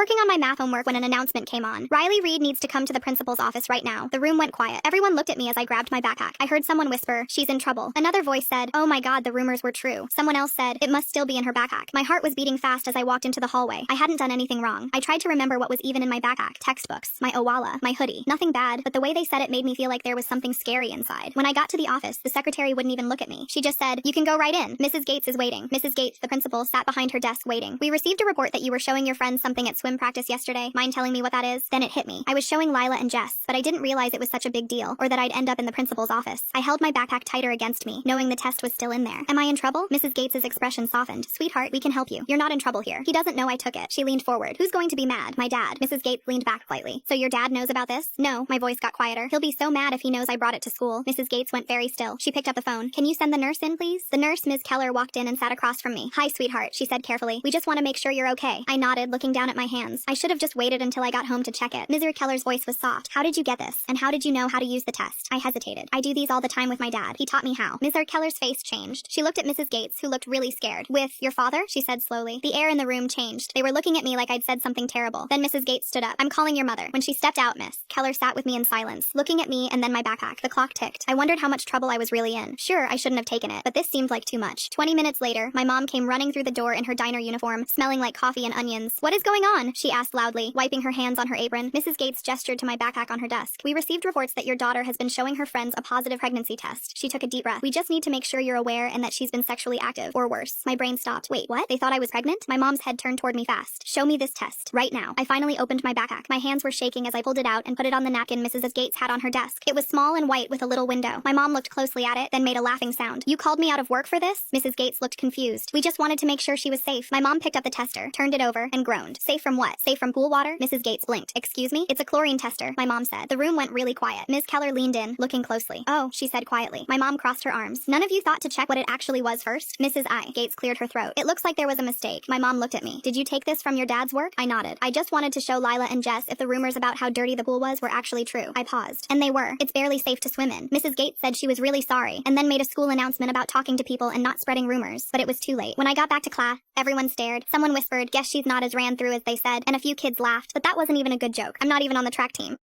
working on my math homework when an announcement came on. Riley Reed needs to come to the principal's office right now. The room went quiet. Everyone looked at me as I grabbed my backpack. I heard someone whisper, "She's in trouble." Another voice said, "Oh my god, the rumors were true." Someone else said, "It must still be in her backpack." My heart was beating fast as I walked into the hallway. I hadn't done anything wrong. I tried to remember what was even in my backpack. Textbooks, my Owala, my hoodie. Nothing bad, but the way they said it made me feel like there was something scary inside. When I got to the office, the secretary wouldn't even look at me. She just said, "You can go right in. Mrs. Gates is waiting." Mrs. Gates, the principal, sat behind her desk waiting. "We received a report that you were showing your friends something at swim practice yesterday. Mind telling me what that is?" Then it hit me. I was showing Lila and Jess, but I didn't realize it was such a big deal, or that I'd end up in the principal's office. I held my backpack tighter against me, knowing the test was still in there. "Am I in trouble?" Mrs. Gates's expression softened. "Sweetheart, we can help you. You're not in trouble here. He doesn't know I took it." She leaned forward. "Who's going to be mad?" "My dad." Mrs. Gates leaned back slightly. "So your dad knows about this?" "No." My voice got quieter. "He'll be so mad if he knows I brought it to school." Mrs. Gates went very still. She picked up the phone. "Can you send the nurse in, please?" The nurse, Ms. Keller, walked in and sat across from me. "Hi, sweetheart," she said carefully. "We just want to make sure you're okay." I nodded, looking down at my hands. I should have just waited until I got home to check it. Mrs. Keller's voice was soft. "How did you get this? And how did you know how to use the test?" I hesitated. "I do these all the time with my dad. He taught me how." Mrs. Keller's face changed. She looked at Mrs. Gates, who looked really scared. "With your father?" she said slowly. The air in the room changed. They were looking at me like I'd said something terrible. Then Mrs. Gates stood up. "I'm calling your mother." When she stepped out, Miss Keller sat with me in silence, looking at me and then my backpack. The clock ticked. I wondered how much trouble I was really in. Sure, I shouldn't have taken it, but this seemed like too much. 20 minutes later, my mom came running through the door in her diner uniform, smelling like coffee and onions. "What is going on?" she asked loudly, wiping her hands on her apron. Mrs. Gates gestured to my backpack on her desk. "We received reports that your daughter has been showing her friends a positive pregnancy test." She took a deep breath. "We just need to make sure you're aware and that she's been sexually active, or worse." My brain stopped. Wait, what? They thought I was pregnant? My mom's head turned toward me fast. "Show me this test. Right now." I finally opened my backpack. My hands were shaking as I pulled it out and put it on the napkin Mrs. Gates had on her desk. It was small and white with a little window. My mom looked closely at it, then made a laughing sound. "You called me out of work for this?" Mrs. Gates looked confused. "We just wanted to make sure she was safe." My mom picked up the tester, turned it over, and groaned. "Safe from what? Safe from pool water?" Mrs. Gates blinked. "Excuse me?" "It's a chlorine tester," my mom said. The room went really quiet. Ms. Keller leaned in, looking closely. "Oh," she said quietly. My mom crossed her arms. "None of you thought to check what it actually was first?" Mrs. Gates cleared her throat. "It looks like there was a mistake." My mom looked at me. "Did you take this from your dad's work?" I nodded. "I just wanted to show Lila and Jess if the rumors about how dirty the pool was were actually true." I paused. "And they were. It's barely safe to swim in." Mrs. Gates said she was really sorry, and then made a school announcement about talking to people and not spreading rumors. But it was too late. When I got back to class, everyone stared. Someone whispered, "Guess she's not as ran through as they said," and a few kids laughed. But that wasn't even a good joke. I'm not even on the track team.